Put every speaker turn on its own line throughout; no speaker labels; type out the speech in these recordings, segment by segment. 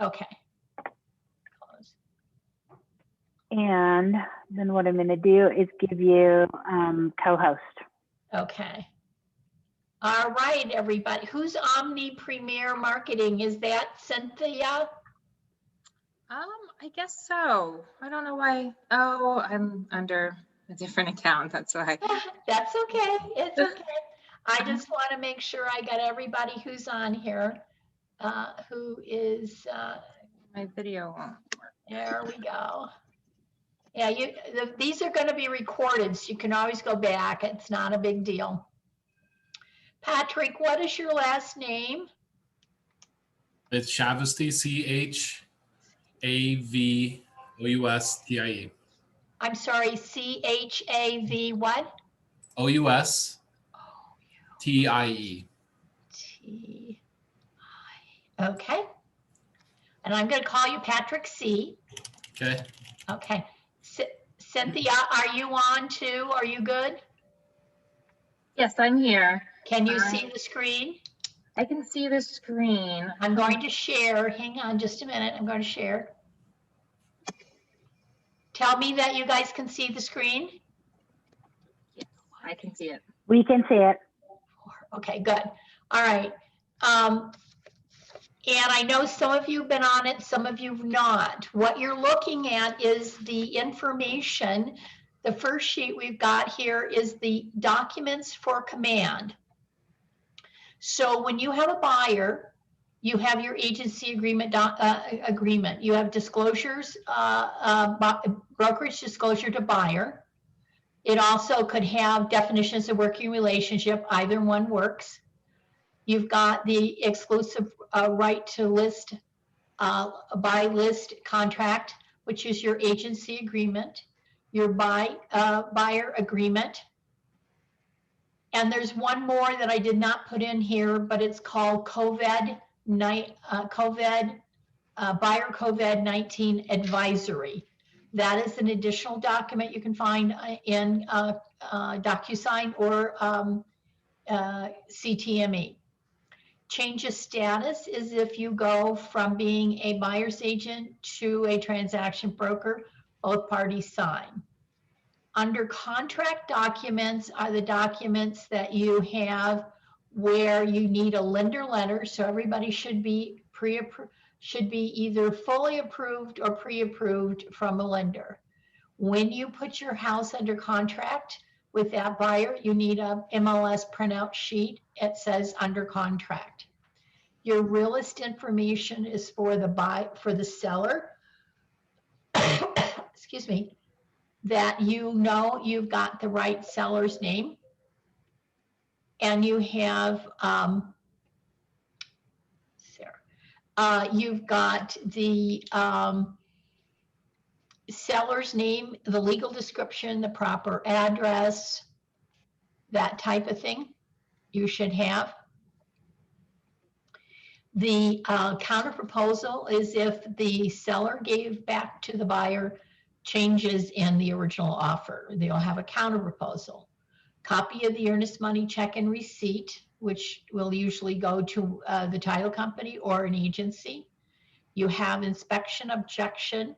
Okay. Close.
And then what I'm going to do is give you co-host.
Okay. All right, everybody. Who's Omni Premier Marketing? Is that Cynthia?
I guess so. I don't know why. Oh, I'm under a different account. That's why.
That's okay. It's okay. I just want to make sure I got everybody who's on here, who is,
My video won't work.
there we go. Yeah, these are going to be recorded, so you can always go back. It's not a big deal. Patrick, what is your last name?
It's Chavustie, CHAVOUSTIE.
I'm sorry, CHAV what?
OUSTIE.
T-I. Okay. And I'm going to call you Patrick C.
Okay.
Okay. Cynthia, are you on too? Are you good?
Yes, I'm here.
Can you see the screen?
I can see the screen.
I'm going to share. Hang on just a minute. I'm going to share. Tell me that you guys can see the screen.
Yes, I can see it.
We can see it.
Okay, good. All right. And I know some of you have been on it, some of you have not. What you're looking at is the information. The first sheet we've got here is the documents for command. So when you have a buyer, you have your agency agreement, You have disclosures, brokerage disclosure to buyer. It also could have definitions of working relationship. Either one works. You've got the exclusive right to list, buy list contract, which is your agency agreement, your buyer agreement. And there's one more that I did not put in here, but it's called buyer COVID-19 advisory. That is an additional document you can find in DocuSign or CTME. Change of status is if you go from being a buyer's agent to a transaction broker, both parties sign. Under contract documents are the documents that you have where you need a lender letter. So everybody should be either fully approved or pre-approved from a lender. When you put your house under contract with that buyer, you need a MLS printout sheet. It says under contract. Your real estate information is for the seller. Excuse me. That you know you've got the right seller's name, and you have you've got the seller's name, the legal description, the proper address, that type of thing you should have. The counter proposal is if the seller gave back to the buyer changes in the original offer. They'll have a counter proposal. Copy of the earnest money check and receipt, which will usually go to the title company or an agency. You have inspection objection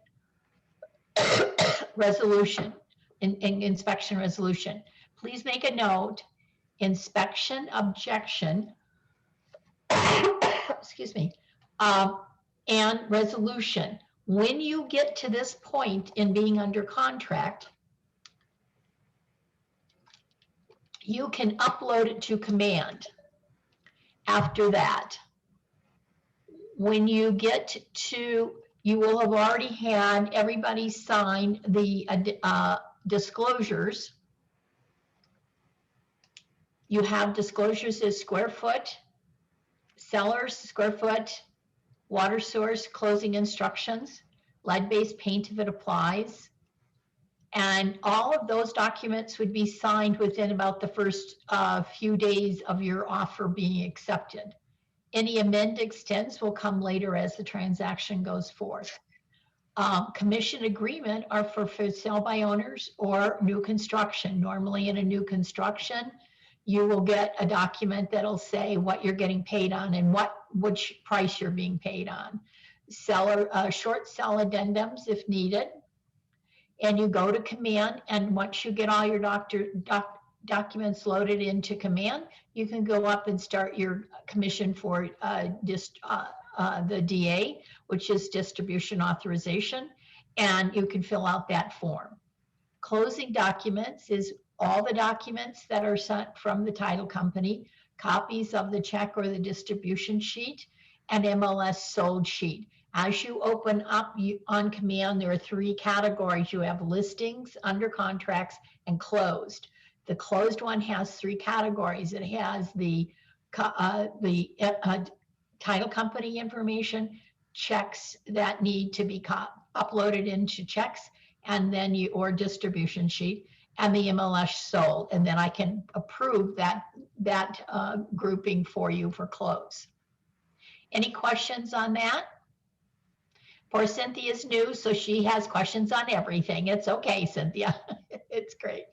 resolution, inspection resolution. Please make a note, inspection objection, excuse me, and resolution. When you get to this point in being under contract, you can upload it to command. After that, when you get to, you will have already had everybody sign the disclosures. You have disclosures as square foot, sellers, square foot, water source, closing instructions, lead-based paint if it applies. And all of those documents would be signed within about the first few days of your offer being accepted. Any amend extends will come later as the transaction goes forth. Commission agreement are for sale by owners or new construction. Normally in a new construction, you will get a document that'll say what you're getting paid on and which price you're being paid on. short sell addendums if needed. And you go to command, and once you get all your documents loaded into command, you can go up and start your commission for the DA, which is distribution authorization, and you can fill out that form. Closing documents is all the documents that are sent from the title company, copies of the check or the distribution sheet, and MLS sold sheet. As you open up on command, there are 3 categories. You have listings, under contracts, and closed. The closed one has 3 categories. It has the title company information, checks that need to be uploaded into checks, and then or distribution sheet, and the MLS sold. And then I can approve that grouping for you for close. Any questions on that? Poor Cynthia's new, so she has questions on everything. It's okay, Cynthia. It's great.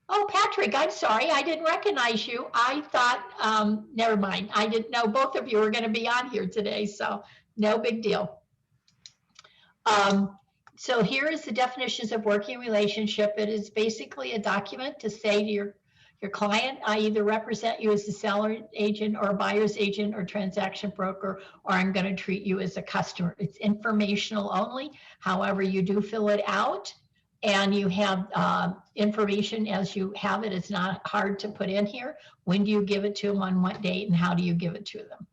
Oh, Patrick, I'm sorry. I didn't recognize you. I thought, never mind. I didn't know both of you were going to be on here today, so no big deal. So here is the definitions of working relationship. It is basically a document to say to your client, I either represent you as a seller agent or a buyer's agent or transaction broker, or I'm going to treat you as a customer. It's informational only. However, you do fill it out and you have information as you have it. It's not hard to put in here. When do you give it to them, on what date, and how do you give it to them?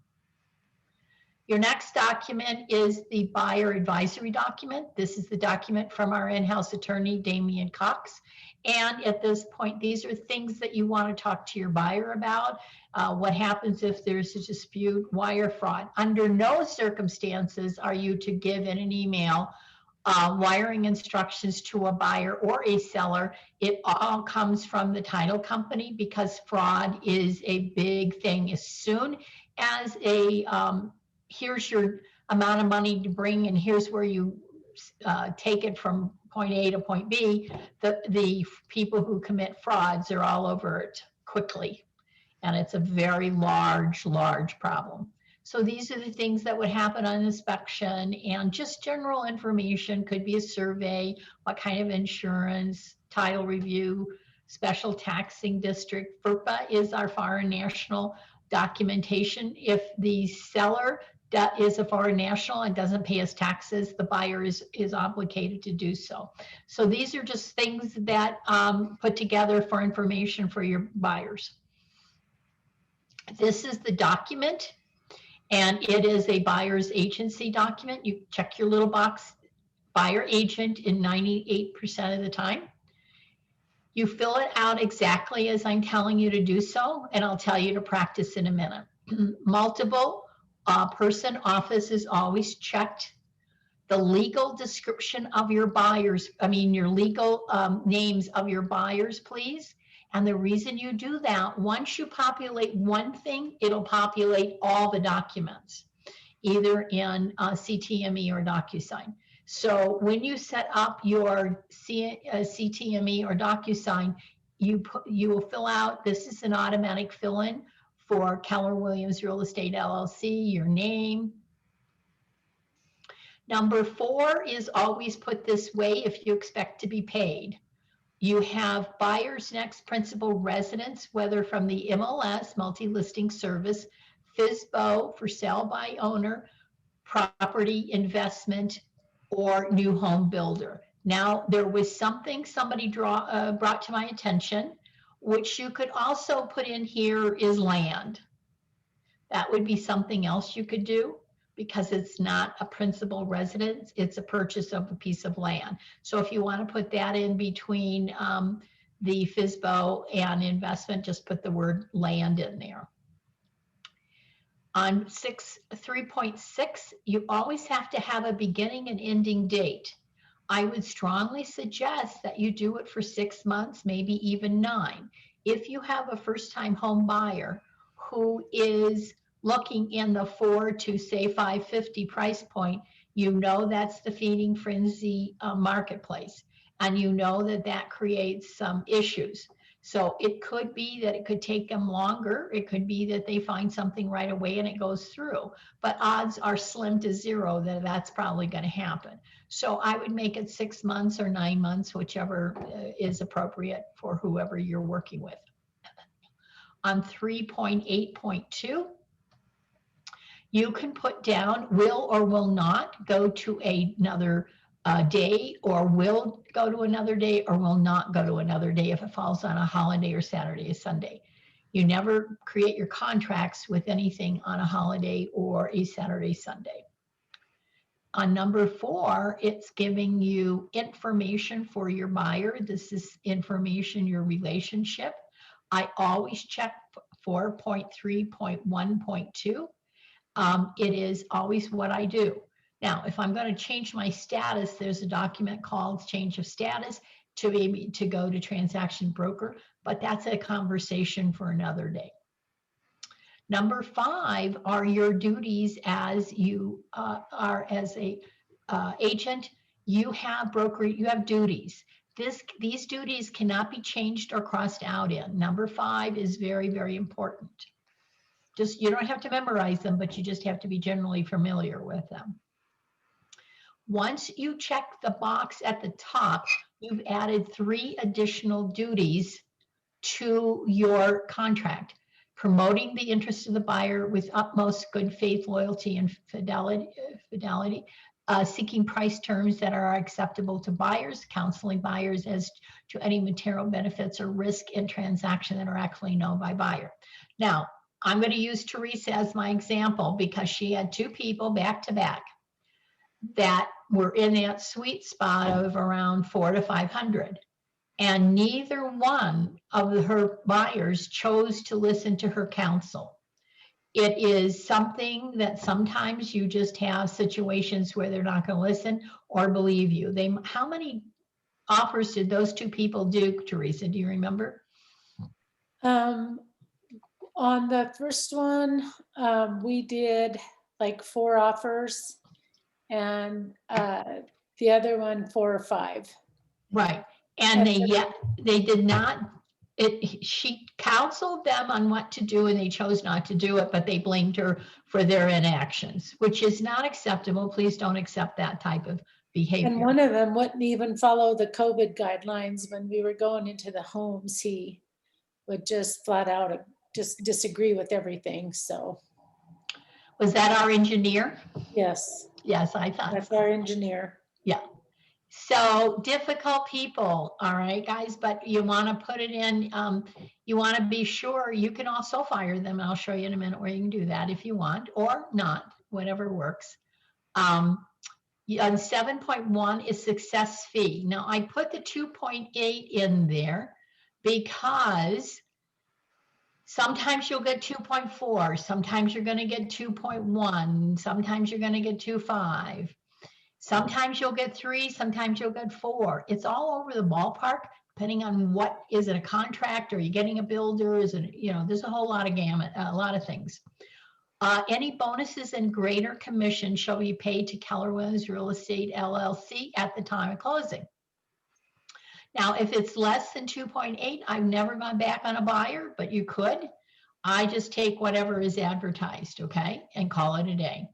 Your next document is the buyer advisory document. This is the document from our in-house attorney, Damian Cox. And at this point, these are things that you want to talk to your buyer about. What happens if there's a dispute, wire fraud? Under no circumstances are you to give in an email wiring instructions to a buyer or a seller. It all comes from the title company, because fraud is a big thing. As soon as here's your amount of money to bring, and here's where you take it from point A to point B, the people who commit frauds are all over it quickly. And it's a very large problem. So these are the things that would happen on inspection, and just general information. Could be a survey, what kind of insurance, title review, special taxing district. FERPA is our foreign national documentation. If the seller is a foreign national and doesn't pay us taxes, the buyer is obligated to do so. So these are just things that put together for information for your buyers. This is the document, and it is a buyer's agency document. You check your little box, buyer agent, in 98% of the time. You fill it out exactly as I'm telling you to do so, and I'll tell you to practice in a minute. Multiple person office is always checked. The legal description of your buyers, your legal names of your buyers, please. And the reason you do that, once you populate one thing, it'll populate all the documents, either in CTME or DocuSign. So when you set up your CTME or DocuSign, you will fill out, this is an automatic fill-in for Keller Williams Real Estate LLC, your name. Number 4 is always put this way if you expect to be paid. You have buyer's next principal residence, whether from the MLS, multi-listing service, FSBO for sale by owner, property investment, or new home builder. Now, there was something somebody brought to my attention, which you could also put in here, is land. That would be something else you could do, because it's not a principal residence, it's a purchase of a piece of land. So if you want to put that in between the FSBO and investment, just put the word land in there. On 3.6, you always have to have a beginning and ending date. I would strongly suggest that you do it for 6 months, maybe even 9. If you have a first-time home buyer who is looking in the 4 to say 550 price point, you know that's the feeding frenzy marketplace, and you know that creates some issues. So it could be that it could take them longer. It could be that they find something right away and it goes through. But odds are slim to zero that that's probably going to happen. So I would make it 6 months or 9 months, whichever is appropriate for whoever you're working with. On 3.8.2, you can put down will or will not go to another day, or will go to another day, or will not go to another day if it falls on a holiday or Saturday or Sunday. You never create your contracts with anything on a holiday or a Saturday, Sunday. On number 4, it's giving you information for your buyer. This is information, your relationship. I always check 4.3.1.2. It is always what I do. Now, if I'm going to change my status, there's a document called change of status to maybe to go to transaction broker, but that's a conversation for another day. Number 5 are your duties as you are as a agent. You have broker, you have duties. These duties cannot be changed or crossed out in. Number 5 is very, very important. Just, you don't have to memorize them, but you just have to be generally familiar with them. Once you check the box at the top, you've added 3 additional duties to your contract. Promoting the interest of the buyer with utmost good faith, loyalty, and fidelity, seeking price terms that are acceptable to buyers, counseling buyers as to any material benefits or risk in transaction that are actually known by buyer. Now, I'm going to use Teresa as my example because she had 2 people back to back that were in that sweet spot of around 400 to 500. And neither one of her buyers chose to listen to her counsel. It is something that sometimes you just have situations where they're not going to listen or believe you. How many offers did those 2 people do, Teresa? Do you remember?
On the first one, we did like 4 offers, and the other one 4 or 5.
Right. And they did not, she counseled them on what to do and they chose not to do it, but they blamed her for their inactions, which is not acceptable. Please don't accept that type of behavior.
And one of them wouldn't even follow the COVID guidelines when we were going into the homes. He would just flat out just disagree with everything. So.
Was that our engineer?
Yes.
Yes, I thought.
That's our engineer.
Yeah. So difficult people, all right, guys, but you want to put it in, you want to be sure you can also fire them. I'll show you in a minute where you can do that if you want, or not, whatever works. On 7.1 is success fee. Now I put the 2.8 in there because sometimes you'll get 2.4, sometimes you're going to get 2.1, sometimes you're going to get 2.5. Sometimes you'll get 3, sometimes you'll get 4. It's all over the ballpark, depending on what, is it a contract? Are you getting a builder? Is it, there's a whole lot of gamut, a lot of things. Any bonuses and greater commission shall be paid to Keller Williams Real Estate LLC at the time of closing. Now, if it's less than 2.8, I've never gone back on a buyer, but you could. I just take whatever is advertised, okay, and call it a day.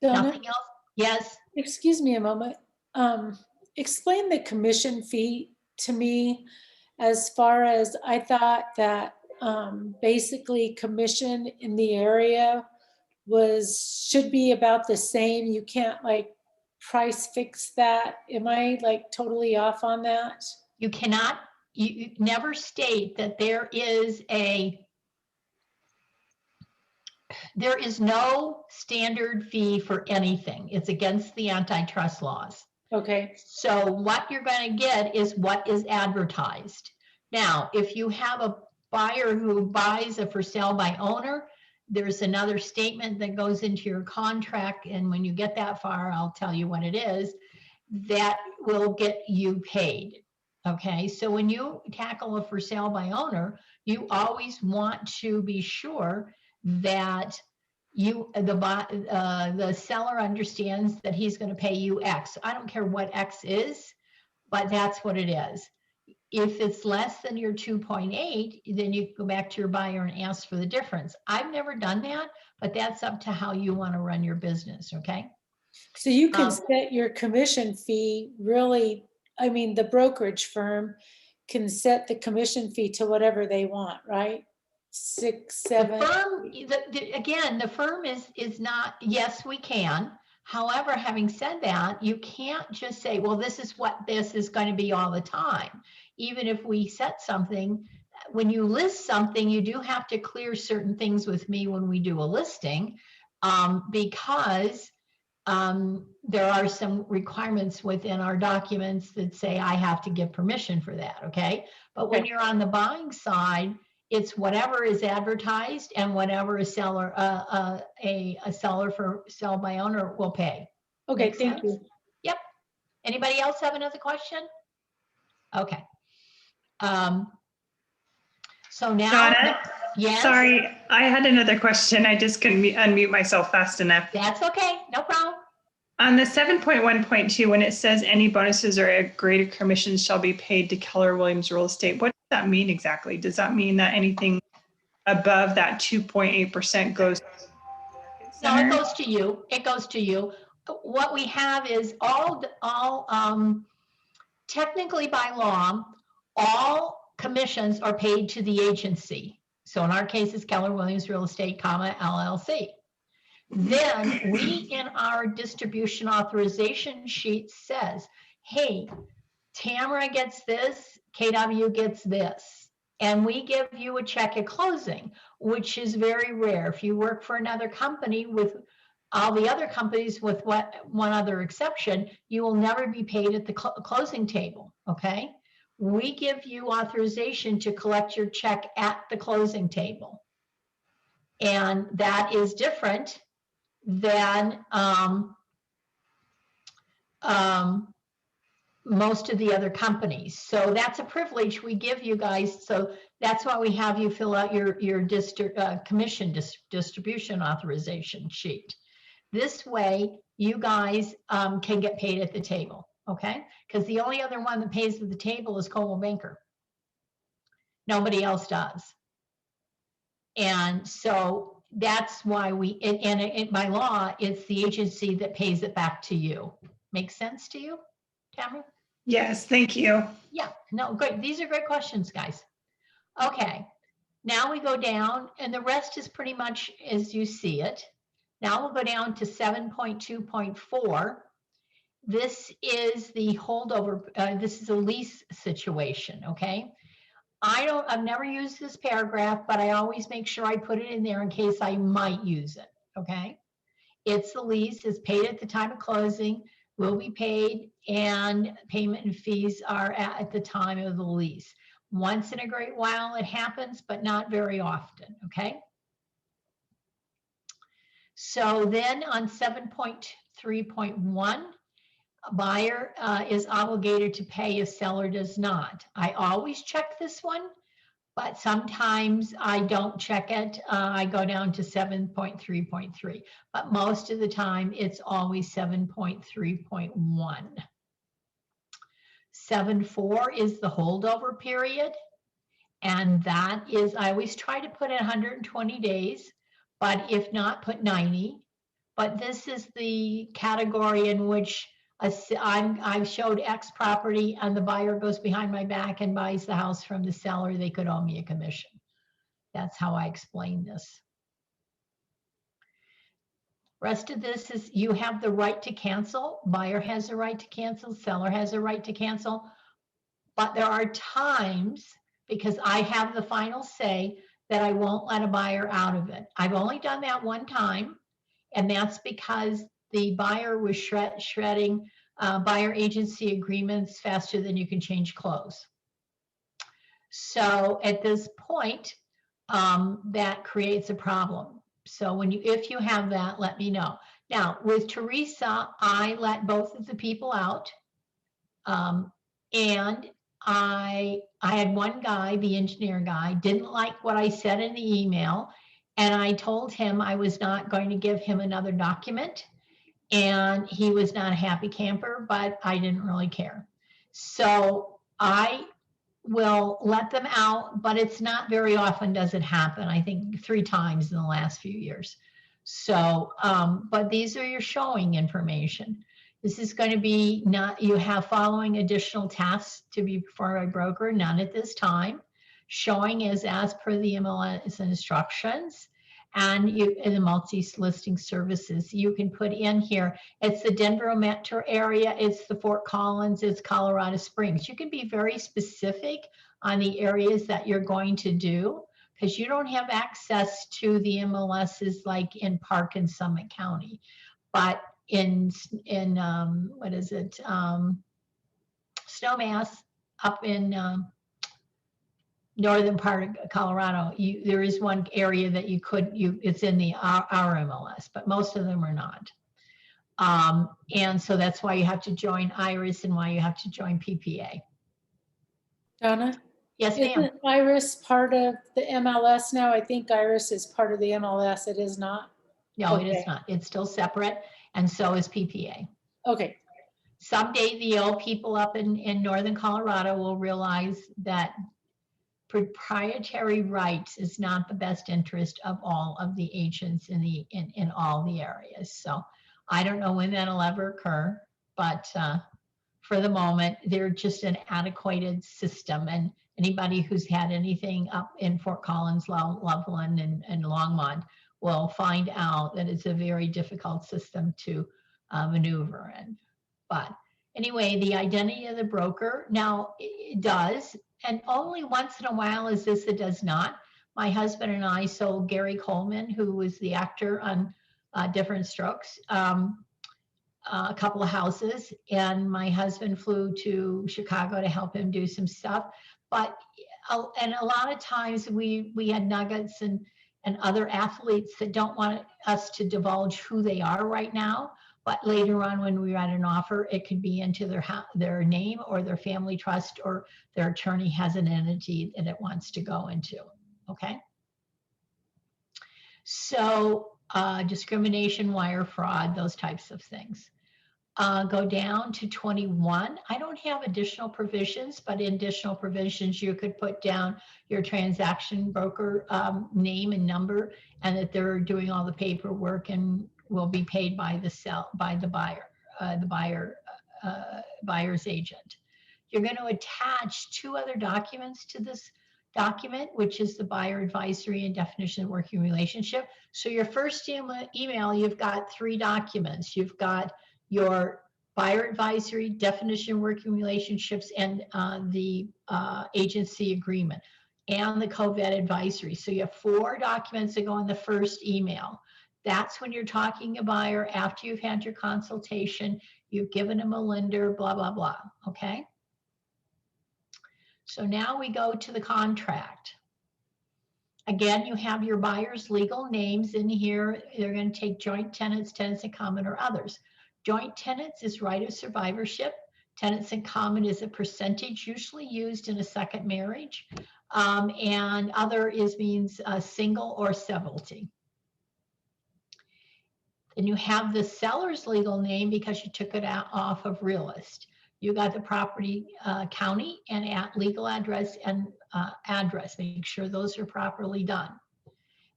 Donna,
Nothing else? Yes.
excuse me a moment. Explain the commission fee to me, as far as I thought that basically commission in the area should be about the same. You can't like price fix that. Am I like totally off on that?
You cannot, you never state that there is no standard fee for anything. It's against the antitrust laws.
Okay.
So what you're going to get is what is advertised. Now, if you have a buyer who buys a for sale by owner, there's another statement that goes into your contract. And when you get that far, I'll tell you what it is, that will get you paid. Okay, so when you tackle a for sale by owner, you always want to be sure that the seller understands that he's going to pay you X. I don't care what X is, but that's what it is. if it's less than your 2.8, then you go back to your buyer and ask for the difference. I've never done that, but that's up to how you want to run your business, okay?
So you can set your commission fee really, I mean, the brokerage firm can set the commission fee to whatever they want, right? 6, 7.
The firm, again, the firm is not, yes, we can. However, having said that, you can't just say, well, this is what this is going to be all the time. Even if we set something, when you list something, you do have to clear certain things with me when we do a listing, because there are some requirements within our documents that say I have to give permission for that, okay? But when you're on the buying side, it's whatever is advertised and whatever a seller, a seller for sell by owner will pay.
Okay,
Make
thank
sense?
you.
Yep. Anybody else have another question? Okay. So now,
Donna,
yes,
sorry, I had another question. I just couldn't unmute myself fast enough.
that's okay, no problem.
On the 7.1.2, when it says any bonuses or greater commissions shall be paid to Keller Williams Real Estate, what does that mean exactly? Does that mean that anything above that 2.8% goes to the market
No,
center?
it goes to you. It goes to you. What we have is technically by law, all commissions are paid to the agency. So in our case, it's Keller Williams Real Estate, LLC. Then we, in our distribution authorization sheet, says, hey, Tamara gets this, KW gets this. And we give you a check at closing, which is very rare. If you work for another company, with all the other companies with one other exception, you will never be paid at the closing table, okay? We give you authorization to collect your check at the closing table. And that is different than most of the other companies. So that's a privilege we give you guys. So that's why we have you fill out your commission distribution authorization sheet. This way, you guys can get paid at the table, okay? Because the only other one that pays at the table is Coldwell Banker. Nobody else does. And so that's why by law, it's the agency that pays it back to you. Make sense to you, Tamara?
Yes, thank you.
Yeah, no, great. These are great questions, guys. Okay, now we go down, and the rest is pretty much as you see it. Now we'll go down to 7.2.4. This is the holdover, this is a lease situation, okay? I've never used this paragraph, but I always make sure I put it in there in case I might use it, okay? It's the lease, it's paid at the time of closing, will be paid, and payment and fees are at the time of the lease. Once in a great while it happens, but not very often, okay? So then on 7.3.1, a buyer is obligated to pay if seller does not. I always check this one, but sometimes I don't check it. I go down to 7.3.3, but most of the time it's always 7.3.1. 7.4 is the holdover period. And that is, I always try to put it 120 days, but if not, put 90. But this is the category in which I've showed X property and the buyer goes behind my back and buys the house from the seller, they could owe me a commission. That's how I explain this. Rest of this is you have the right to cancel. Buyer has a right to cancel, seller has a right to cancel. But there are times, because I have the final say, that I won't let a buyer out of it. I've only done that one time, and that's because the buyer was shredding buyer agency agreements faster than you can change clothes. So at this point, that creates a problem. So if you have that, let me know. Now with Teresa, I let both of the people out, and I had one guy, the engineer guy, didn't like what I said in the email, and I told him I was not going to give him another document, and he was not a happy camper, but I didn't really care. So I will let them out, but it's not very often does it happen. I think 3 times in the last few years. So, but these are your showing information. This is going to be not, you have following additional tasks to be performed by broker, none at this time. Showing is as per the MLS instructions, and you in the multi-listing services, you can put in here, it's the Denver metro area, it's the Fort Collins, it's Colorado Springs. You can be very specific on the areas that you're going to do, because you don't have access to the MLSs like in Park and Summit County. But in what is it, Snowmass up in northern part of Colorado, there is one area that you could, it's in the our MLS, but most of them are not. And so that's why you have to join IRIS and why you have to join PPA.
Donna?
Yes, ma'am.
Isn't Iris part of the MLS now? I think Iris is part of the MLS. It is not.
No, it
Okay.
is not. It's still separate, and so is PPA.
Okay.
Someday the old people up in northern Colorado will realize that proprietary rights is not the best interest of all of the agents in all the areas. So I don't know when that'll ever occur, but for the moment, they're just an antiquated system. And anybody who's had anything up in Fort Collins, Loveland, and Longmont will find out that it's a very difficult system to maneuver in. But anyway, the identity of the broker, now it does, and only once in a while is this, it does not. My husband and I sold Gary Coleman, who was the actor on Different Strokes, a couple of houses, and my husband flew to Chicago to help him do some stuff. But and a lot of times we had nuggets and other athletes that don't want us to divulge who they are right now. But later on, when we write an offer, it could be into their name or their family trust, or their attorney has an entity that it wants to go into. Okay. So discrimination, wire fraud, those types of things. Go down to 21. I don't have additional provisions, but in additional provisions, you could put down your transaction broker name and number, and that they're doing all the paperwork and will be paid by the buyer's agent. You're going to attach 2 other documents to this document, which is the buyer advisory and definition of working relationship. So your first email, you've got 3 documents. You've got your buyer advisory, definition of working relationships, and the agency agreement, and the co-vet advisory. So you have 4 documents that go in the first email. That's when you're talking to a buyer after you've had your consultation, you've given them a lender, blah, blah, blah, okay? So now we go to the contract. Again, you have your buyer's legal names in here. They're going to take joint tenants, tenants in common, or others. Joint tenants is right of survivorship. Tenants in common is a percentage usually used in a second marriage. And other means single or severalty. And you have the seller's legal name because you took it off of realist. You got the property county and legal address and address. Make sure those are properly done.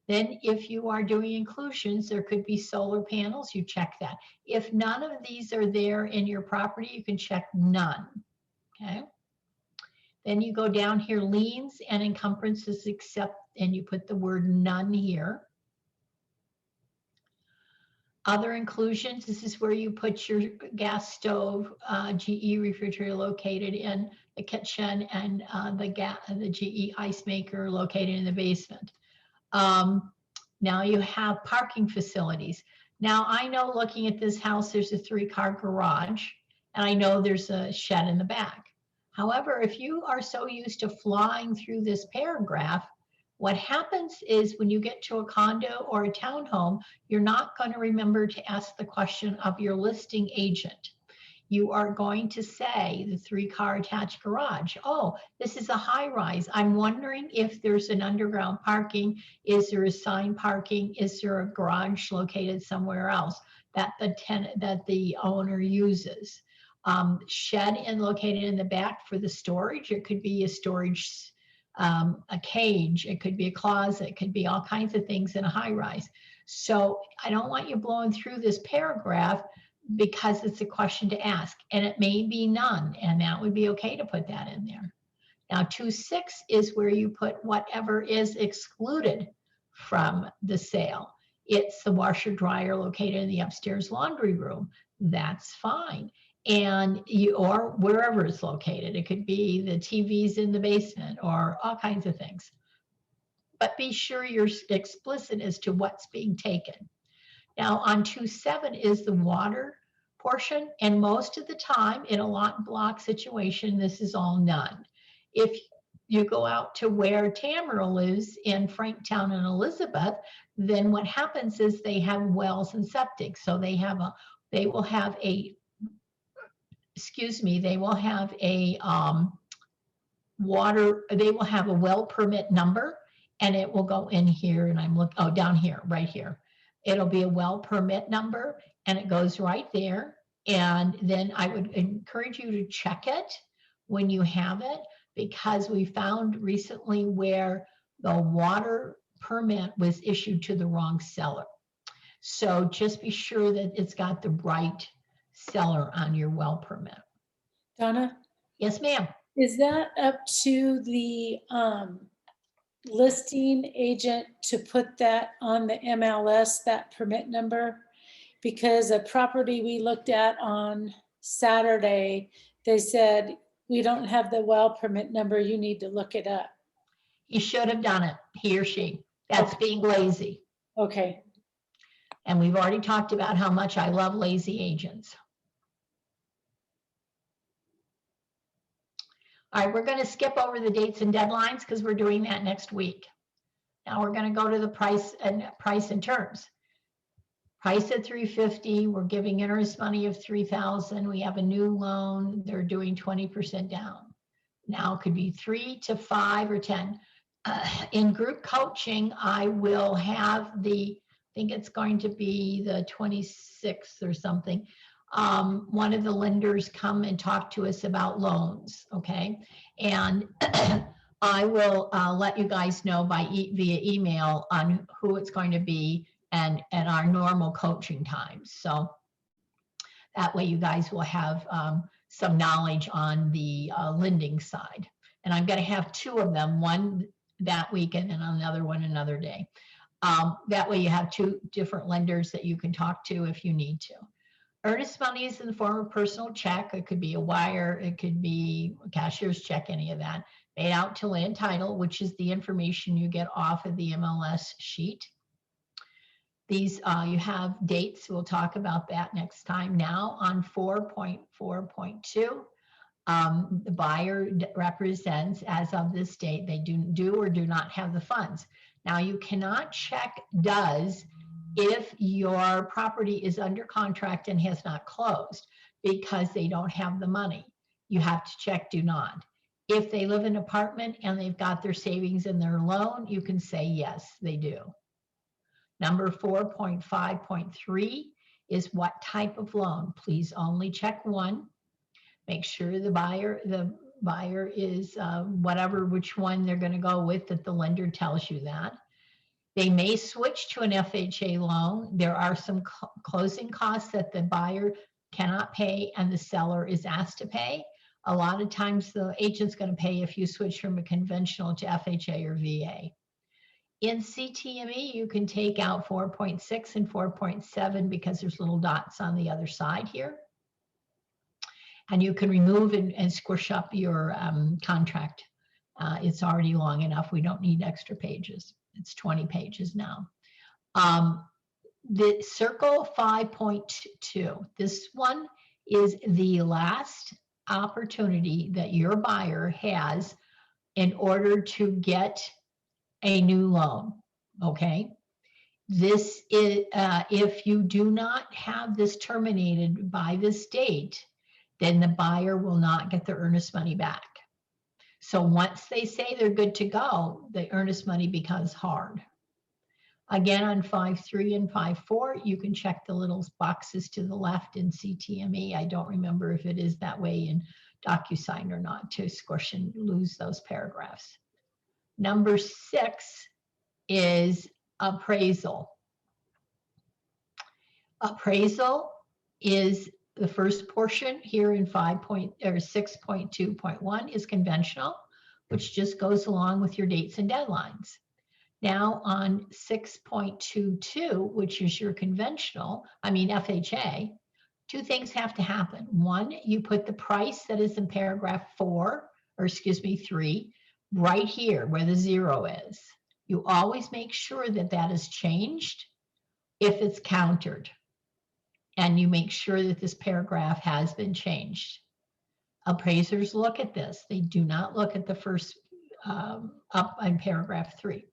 Then if you are doing inclusions, there could be solar panels, you check that. If none of these are there in your property, you can check none, okay? Then you go down here, liens and encumbrances except, and you put the word none here. Other inclusions, this is where you put your gas stove, GE refrigerator located in the kitchen, and the GE ice maker located in the basement. Now you have parking facilities. Now I know looking at this house, there's a 3-car garage, and I know there's a shed in the back. However, if you are so used to flying through this paragraph, what happens is when you get to a condo or a townhome, you're not going to remember to ask the question of your listing agent. You are going to say the 3-car attached garage. Oh, this is a high rise. I'm wondering if there's an underground parking. Is there assigned parking? Is there a garage located somewhere else that the owner uses? shed and located in the back for the storage. It could be a storage, a cage, it could be a closet, it could be all kinds of things in a high rise. So I don't want you blowing through this paragraph because it's a question to ask, and it may be none, and that would be okay to put that in there. Now 2.6 is where you put whatever is excluded from the sale. It's the washer dryer located in the upstairs laundry room. That's fine. And you, or wherever it's located, it could be the TVs in the basement or all kinds of things. But be sure you're explicit as to what's being taken. Now on 2.7 is the water portion. And most of the time in a lot block situation, this is all none. If you go out to where Tamara lives in Franktown and Elizabeth, then what happens is they have wells and septic. So they will have a water, they will have a well permit number, and it will go in here, and I'm looking, oh, down here, right here. It'll be a well permit number, and it goes right there. And then I would encourage you to check it when you have it, because we found recently where the water permit was issued to the wrong seller. So just be sure that it's got the right seller on your well permit.
Donna,
Yes, ma'am.
is that up to the listing agent to put that on the MLS, that permit number? Because a property we looked at on Saturday, they said, we don't have the well permit number, you need to look it up.
He should have done it, he or she. That's being lazy.
Okay,
And we've already talked about how much I love lazy agents. All right, we're going to skip over the dates and deadlines because we're doing that next week. Now we're going to go to the price and terms. Price at $350. We're giving interest money of $3,000. We have a new loan. They're doing 20% down. Now it could be 3 to 5 or 10. In group coaching, I will have I think it's going to be the 26th or something. One of the lenders come and talk to us about loans, okay? And I will let you guys know via email on who it's going to be and our normal coaching times. So that way you guys will have some knowledge on the lending side. And I'm going to have 2 of them, one that weekend and another one another day. That way you have 2 different lenders that you can talk to if you need to. Earnest money is in the form of personal check. It could be a wire, it could be a cashier's check, any of that. Paid out to land title, which is the information you get off of the MLS sheet. These, you have dates. We'll talk about that next time. Now on 4.4.2, the buyer represents as of this date, they do or do not have the funds. Now you cannot check does if your property is under contract and has not closed because they don't have the money. You have to check do not. If they live in an apartment and they've got their savings in their loan, you can say yes, they do. Number 4.5.3 is what type of loan. Please only check one. Make sure the buyer is which one they're going to go with, that the lender tells you that. They may switch to an FHA loan. There are some closing costs that the buyer cannot pay and the seller is asked to pay. A lot of times the agent's going to pay if you switch from a conventional to FHA or VA. In CTME, you can take out 4.6 and 4.7 because there's little dots on the other side here. And you can remove and squish up your contract. It's already long enough. We don't need extra pages. It's 20 pages now. The circle 5.2, this one is the last opportunity that your buyer has in order to get a new loan, okay? This is, if you do not have this terminated by this date, then the buyer will not get their earnest money back. So once they say they're good to go, the earnest money becomes hard. Again, on 5.3 and 5.4, you can check the little boxes to the left in CTME. I don't remember if it is that way in DocuSign or not, to squish and lose those paragraphs. Number 6 is appraisal. Appraisal is the first portion here in 6.2.1 is conventional, which just goes along with your dates and deadlines. Now on 6.22, which is your conventional, FHA, 2 things have to happen. 1, you put the price that is in paragraph 3, right here where the 0 is. You always make sure that that is changed if it's countered. And you make sure that this paragraph has been changed. Appraisers look at this. They do not look at the first up in paragraph 3.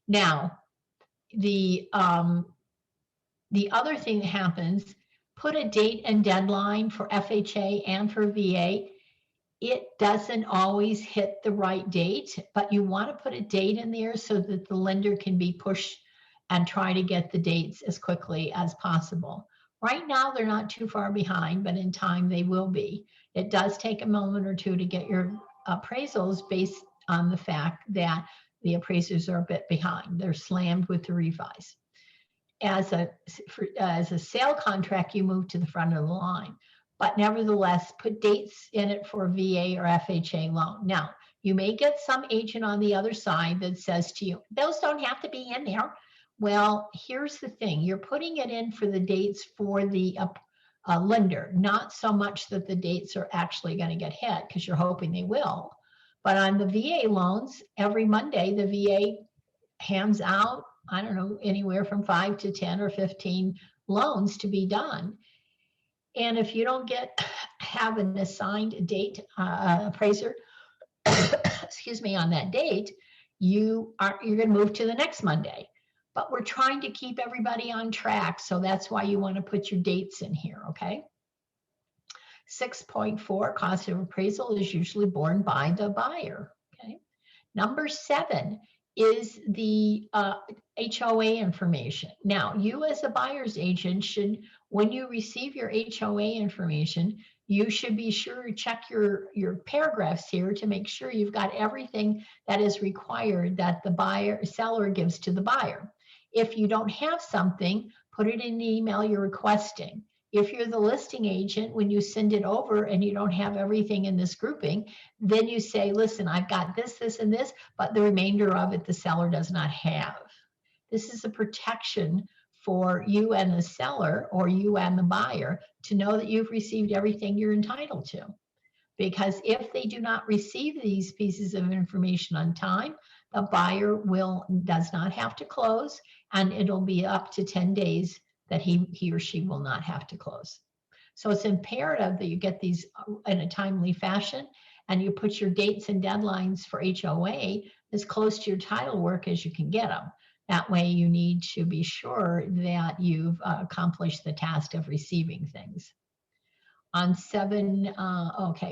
Now, the other thing that happens, put a date and deadline for FHA and for VA. It doesn't always hit the right date, but you want to put a date in there so that the lender can be pushed and try to get the dates as quickly as possible. Right now, they're not too far behind, but in time they will be. It does take a moment or two to get your appraisals based on the fact that the appraisers are a bit behind. They're slammed with the revise. As a sale contract, you move to the front of the line, but nevertheless, put dates in it for VA or FHA loan. Now, you may get some agent on the other side that says to you, those don't have to be in there. Well, here's the thing. You're putting it in for the dates for the lender, not so much that the dates are actually going to get hit because you're hoping they will. But on the VA loans, every Monday, the VA hands out, I don't know, anywhere from 5 to 10 or 15 loans to be done. And if you don't have an assigned date appraiser, excuse me, on that date, you're going to move to the next Monday. But we're trying to keep everybody on track. So that's why you want to put your dates in here, okay? 6.4, cost of appraisal is usually borne by the buyer, okay? Number 7 is the HOA information. Now, you as a buyer's agent should, when you receive your HOA information, you should be sure to check your paragraphs here to make sure you've got everything that is required that the seller gives to the buyer. If you don't have something, put it in the email you're requesting. If you're the listing agent, when you send it over and you don't have everything in this grouping, then you say, listen, I've got this, this, and this, but the remainder of it the seller does not have. This is a protection for you and the seller or you and the buyer to know that you've received everything you're entitled to. Because if they do not receive these pieces of information on time, the buyer does not have to close, and it'll be up to 10 days that he or she will not have to close. So it's imperative that you get these in a timely fashion, and you put your dates and deadlines for HOA as close to your title work as you can get them. That way you need to be sure that you've accomplished the task of receiving things. On 7,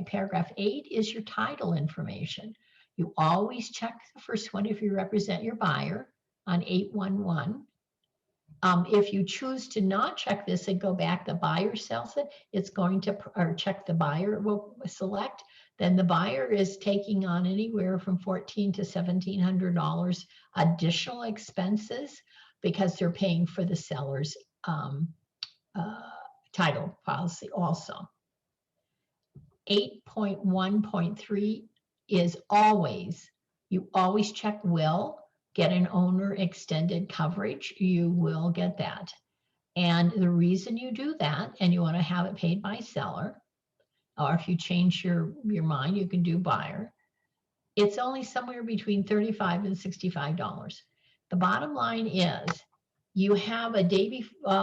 paragraph 8 is your title information. You always check the first one if you represent your buyer on 811. If you choose to not check this and go back, the buyer sells it, it's going to, or check the buyer will select, then the buyer is taking on anywhere from $1,400 to $1,700 additional expenses because they're paying for the seller's title policy also. 8.1.3 is you always check will. Get an owner extended coverage, you will get that. And the reason you do that, and you want to have it paid by seller, or if you change your mind, you can do buyer. It's only somewhere between $35 and $65. The bottom line is you have a day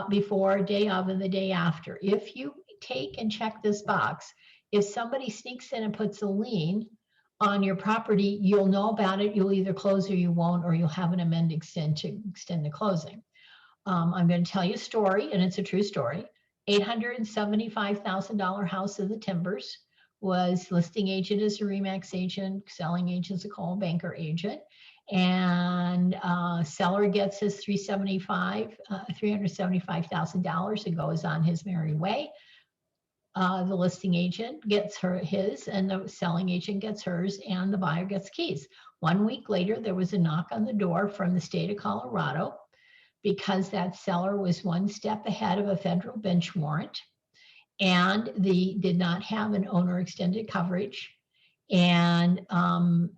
before, a day of, and the day after. If you take and check this box, if somebody sneaks in and puts a lien on your property, you'll know about it. You'll either close or you won't, or you'll have an amend extend to extend the closing. I'm going to tell you a story, and it's a true story. $875,000 house in the Timbers, was listing agent as a Remax agent, selling agent as a Coldwell Banker agent. And seller gets his $375,000 and goes on his merry way. The listing agent gets his, and the selling agent gets hers, and the buyer gets keys. 1 week later, there was a knock on the door from the state of Colorado because that seller was one step ahead of a federal bench warrant, and did not have an owner extended coverage. And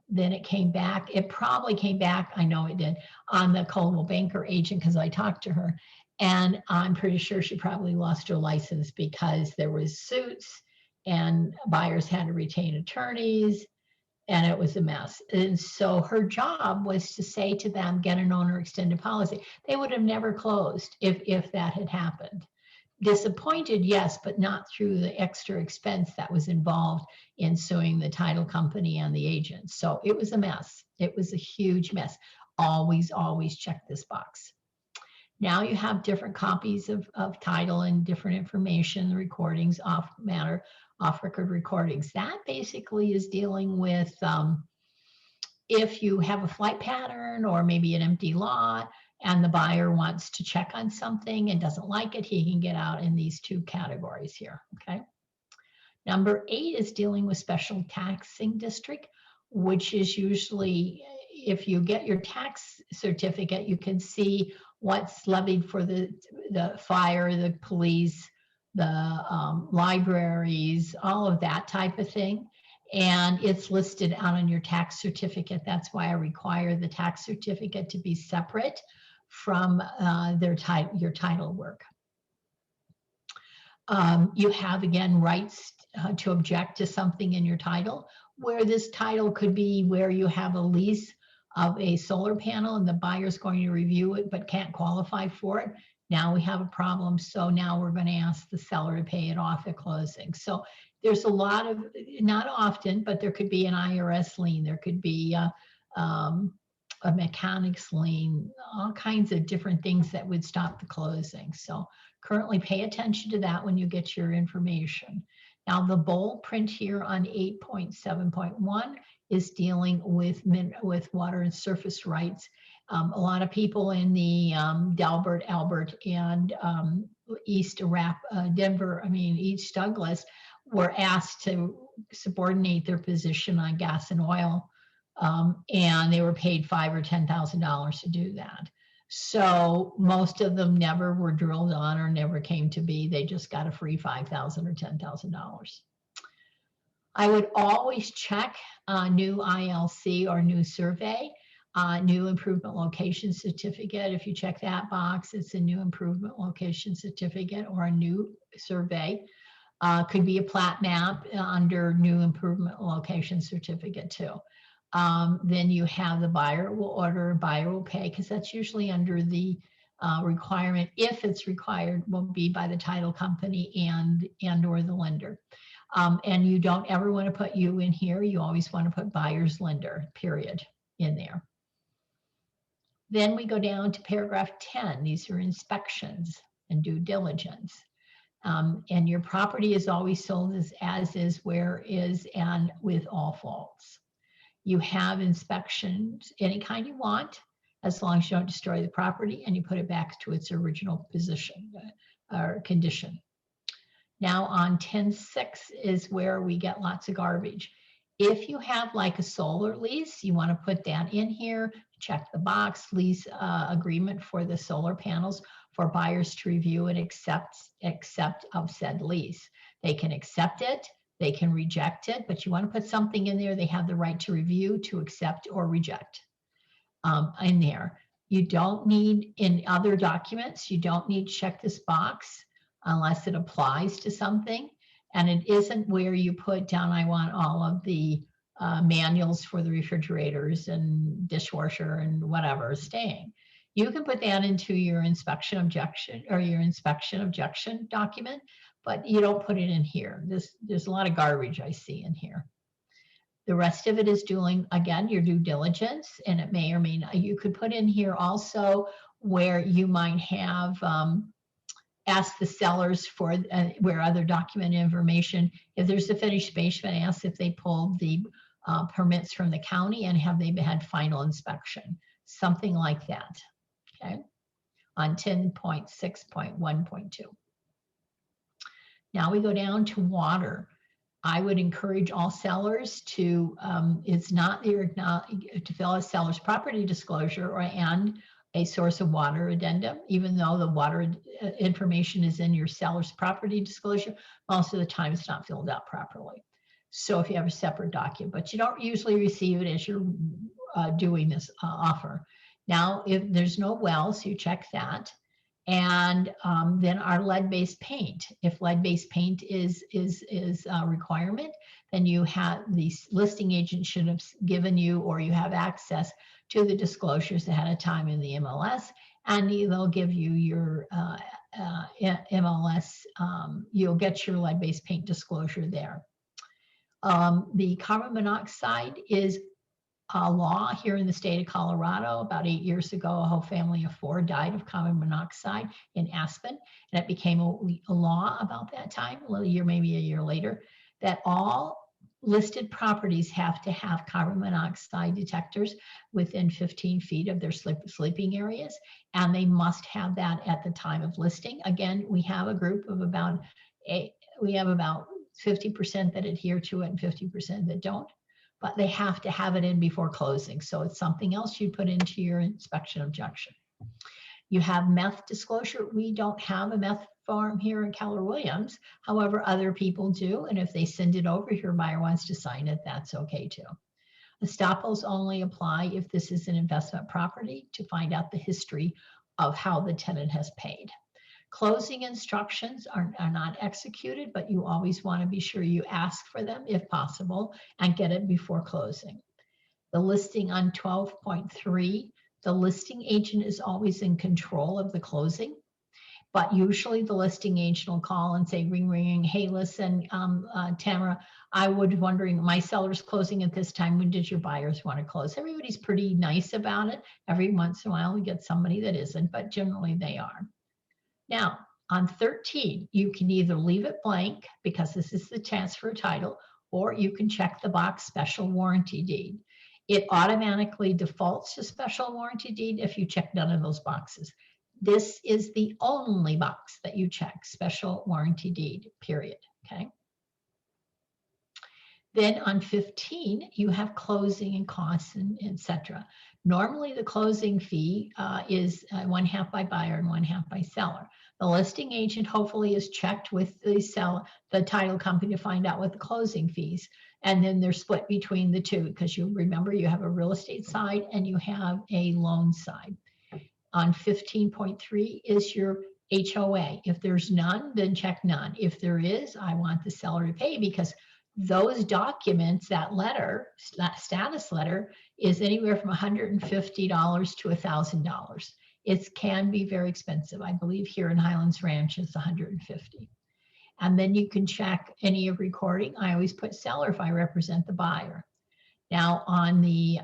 then it came back. It probably came back, I know it did, on the Coldwell Banker agent because I talked to her. And I'm pretty sure she probably lost her license because there was suits and buyers had to retain attorneys, and it was a mess. And so her job was to say to them, get an owner extended policy. They would have never closed if that had happened. Disappointed, yes, but not through the extra expense that was involved in suing the title company and the agent. So it was a mess. It was a huge mess. Always, always check this box. Now you have different copies of title and different information, recordings, off-record recordings. That basically is dealing with if you have a flight pattern or maybe an empty lot, and the buyer wants to check on something and doesn't like it, he can get out in these two categories here, okay? Number 8 is dealing with special taxing district, which is usually, if you get your tax certificate, you can see what's levied for the fire, the police, the libraries, all of that type of thing. And it's listed out on your tax certificate. That's why I require the tax certificate to be separate from your title work. You have, again, rights to object to something in your title, where this title could be where you have a lease of a solar panel and the buyer's going to review it but can't qualify for it. Now we have a problem. So now we're going to ask the seller to pay it off at closing. So there's a lot of, not often, but there could be an IRS lien. There could be a mechanics lien, all kinds of different things that would stop the closing. So currently pay attention to that when you get your information. Now the bold print here on 8.7.1 is dealing with water and surface rights. A lot of people in the Delbert, Albert, and East Douglas were asked to subordinate their position on gas and oil, and they were paid $5,000 or $10,000 to do that. So most of them never were drilled on or never came to be. They just got a free $5,000 or $10,000. I would always check new ILC or new survey, new improvement location certificate. If you check that box, it's a new improvement location certificate or a new survey. Could be a plat map under new improvement location certificate too. Then you have the buyer will order, buyer will pay, because that's usually under the requirement, if it's required, will be by the title company and or the lender. And you don't ever want to put you in here. You always want to put buyer's lender, period, in there. Then we go down to paragraph 10. These are inspections and due diligence. And your property is always sold as is, where is, and with all faults. You have inspections, any kind you want, as long as you don't destroy the property and you put it back to its original position or condition. Now on 10.6 is where we get lots of garbage. If you have like a solar lease, you want to put that in here, check the box, lease agreement for the solar panels for buyers to review and accept of said lease. They can accept it, they can reject it, but you want to put something in there. They have the right to review, to accept, or reject in there. You don't need, in other documents, you don't need to check this box unless it applies to something. And it isn't where you put down, I want all of the manuals for the refrigerators and dishwasher and whatever staying. You can put that into your inspection objection or your inspection objection document, but you don't put it in here. There's a lot of garbage I see in here. The rest of it is doing, again, your due diligence, and it may or may not. You could put in here also where you might have asked the sellers for where other document information. If there's a finished basement, ask if they pulled the permits from the county, and have they had final inspection? Something like that, okay? On 10.6.1.2. Now we go down to water. I would encourage all sellers to, it's not to fill a seller's property disclosure and a source of water addendum, even though the water information is in your seller's property disclosure. Most of the time it's not filled out properly. So if you have a separate document, but you don't usually receive it as you're doing this offer. Now, if there's no wells, you check that. And then our lead-based paint. If lead-based paint is a requirement, then you have the listing agent should have given you, or you have access to the disclosures ahead of time in the MLS, and they'll give you your MLS. You'll get your lead-based paint disclosure there. The carbon monoxide is a law here in the state of Colorado. About 8 years ago, a whole family of 4 died of carbon monoxide in Aspen. And it became a law about that time, maybe a year later, that all listed properties have to have carbon monoxide detectors within 15 feet of their sleeping areas. And they must have that at the time of listing. Again, we have a group of about 50% that adhere to it and 50% that don't. But they have to have it in before closing. So it's something else you put into your inspection objection. You have meth disclosure. We don't have a meth farm here in Keller Williams. However, other people do. And if they send it over, your buyer wants to sign it, that's okay too. Estoppels only apply if this is an investment property to find out the history of how the tenant has paid. Closing instructions are not executed, but you always want to be sure you ask for them if possible and get it before closing. The listing on 12.3, the listing agent is always in control of the closing, but usually the listing agent will call and say, ring, ring, hey, listen, Tamara, I was wondering, my seller's closing at this time. When did your buyers want to close? Everybody's pretty nice about it. Every once in a while we get somebody that isn't, but generally they are. Now, on 13, you can either leave it blank because this is the transfer title, or you can check the box special warranty deed. It automatically defaults to special warranty deed if you check none of those boxes. This is the only box that you check, special warranty deed, period, okay? Then on 15, you have closing and costs and etc. Normally the closing fee is 1/2 by buyer and 1/2 by seller. The listing agent hopefully is checked with the title company to find out what the closing fees, and then they're split between the two, because you remember you have a real estate side and you have a loan side. On 15.3 is your HOA. If there's none, then check none. If there is, I want the seller to pay, because those documents, that letter, status letter, is anywhere from $150 to $1,000. It can be very expensive. I believe here in Highlands Ranch it's $150. And then you can check any of recording. I always put seller if I represent the buyer. Now on the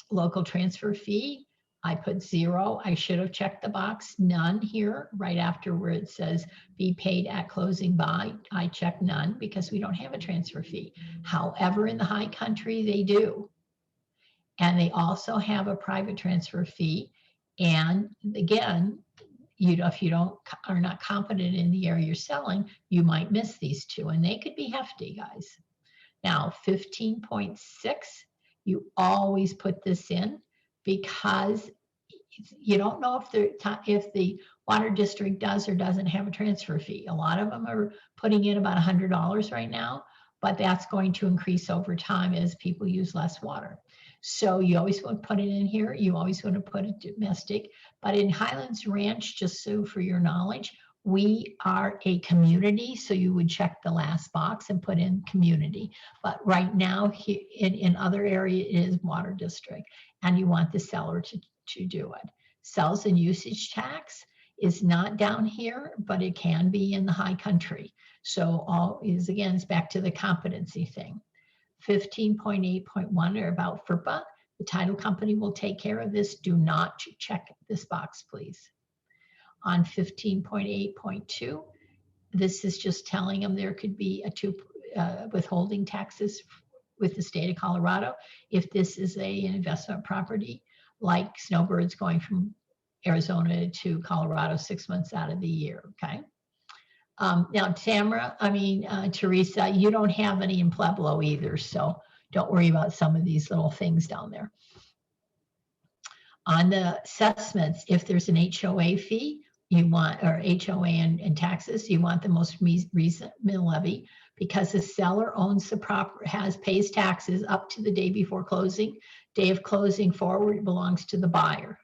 local transfer fee, I put 0. I should have checked the box none here right after where it says be paid at closing by. I check none because we don't have a transfer fee. However, in the high country, they do. And they also have a private transfer fee. And again, if you are not competent in the area you're selling, you might miss these two, and they could be hefty, guys. Now, 15.6, you always put this in, because you don't know if the water district does or doesn't have a transfer fee. A lot of them are putting in about $100 right now, but that's going to increase over time as people use less water. So you always want to put it in here. You always want to put it domestic. But in Highlands Ranch, just so for your knowledge, we are a community, so you would check the last box and put in community. But right now, in other areas, it is water district, and you want the seller to do it. Sales and usage tax is not down here, but it can be in the high country. So again, it's back to the competency thing. 15.8.1 are about FERPA. The title company will take care of this. Do not check this box, please. On 15.8.2, this is just telling them there could be withholding taxes with the state of Colorado if this is an investment property, like snowbirds going from Arizona to Colorado 6 months out of the year, okay? Now, Teresa, you don't have any in Pueblo either, so don't worry about some of these little things down there. On the assessments, if there's an HOA fee, you want, or HOA and taxes, you want the most recent mill levy, because the seller owns the property, pays taxes up to the day before closing. Day of closing forward belongs to the buyer.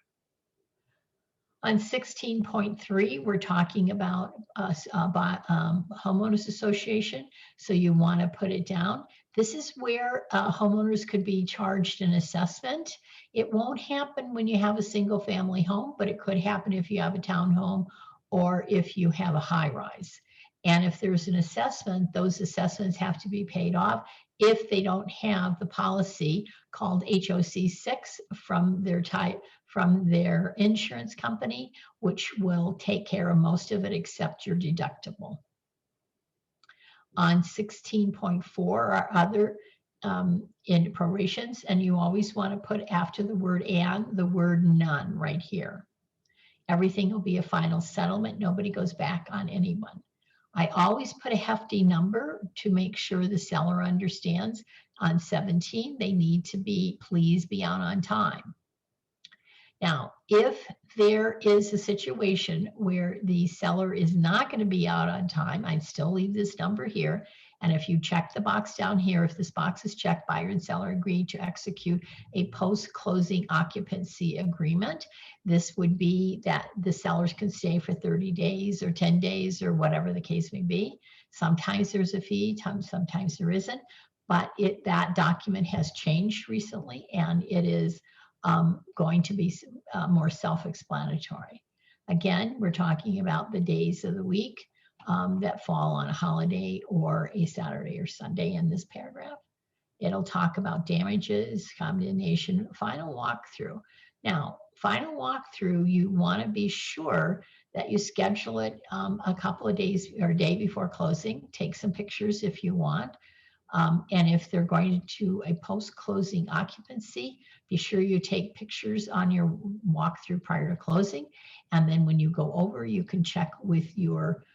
On 16.3, we're talking about homeowners association. So you want to put it down. This is where homeowners could be charged an assessment. It won't happen when you have a single family home, but it could happen if you have a townhome or if you have a high rise. And if there's an assessment, those assessments have to be paid off if they don't have the policy called HOC 6 from their insurance company, which will take care of most of it except your deductible. On 16.4 are other in prorations, and you always want to put after the word and the word none right here. Everything will be a final settlement. Nobody goes back on anyone. I always put a hefty number to make sure the seller understands. On 17, they need to please be out on time. Now, if there is a situation where the seller is not going to be out on time, I'd still leave this number here. And if you check the box down here, if this box is checked, buyer and seller agree to execute a post-closing occupancy agreement. This would be that the sellers can stay for 30 days or 10 days or whatever the case may be. Sometimes there's a fee, sometimes there isn't, but that document has changed recently, and it is going to be more self-explanatory. Again, we're talking about the days of the week that fall on a holiday or a Saturday or Sunday in this paragraph. It'll talk about damages, condemnation, final walkthrough. Now, final walkthrough, you want to be sure that you schedule it a couple of days or a day before closing. Take some pictures if you want. And if they're going to a post-closing occupancy, be sure you take pictures on your walkthrough prior to closing. And then when you go over, you can check with your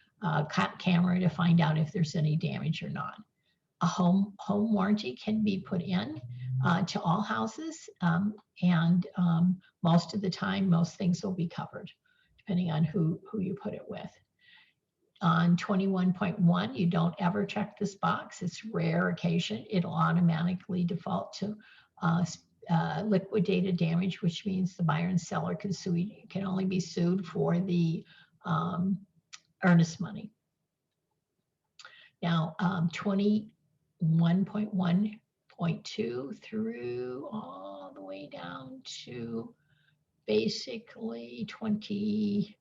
camera to find out if there's any damage or not. A home warranty can be put in to all houses, and most of the time, most things will be covered, depending on who you put it with. On 21.1, you don't ever check this box. It's rare occasion. It'll automatically default to liquidated damage, which means the buyer and seller can only be sued for the earnest money. Now, 21.1.2 through all the way down to basically 29.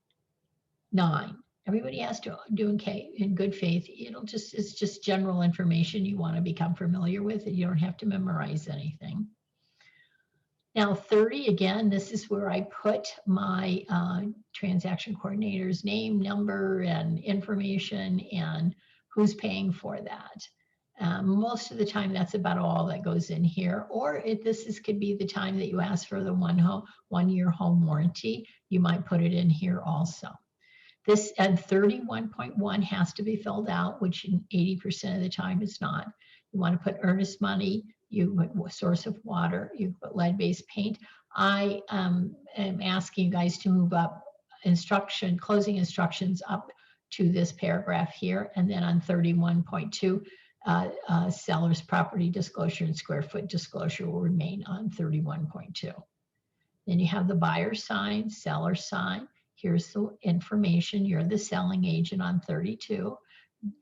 Everybody has to do in good faith. It's just general information you want to become familiar with, and you don't have to memorize anything. Now 30, again, this is where I put my transaction coordinator's name, number, and information, and who's paying for that. Most of the time, that's about all that goes in here. Or could be the time that you ask for the 1 year home warranty. You might put it in here also. This and 31.1 has to be filled out, which 80% of the time it's not. You want to put earnest money, you put source of water, you put lead-based paint. I am asking you guys to move up closing instructions up to this paragraph here. And then on 31.2, seller's property disclosure and square foot disclosure will remain on 31.2. Then you have the buyer sign, seller sign. Here's the information. You're the selling agent on 32.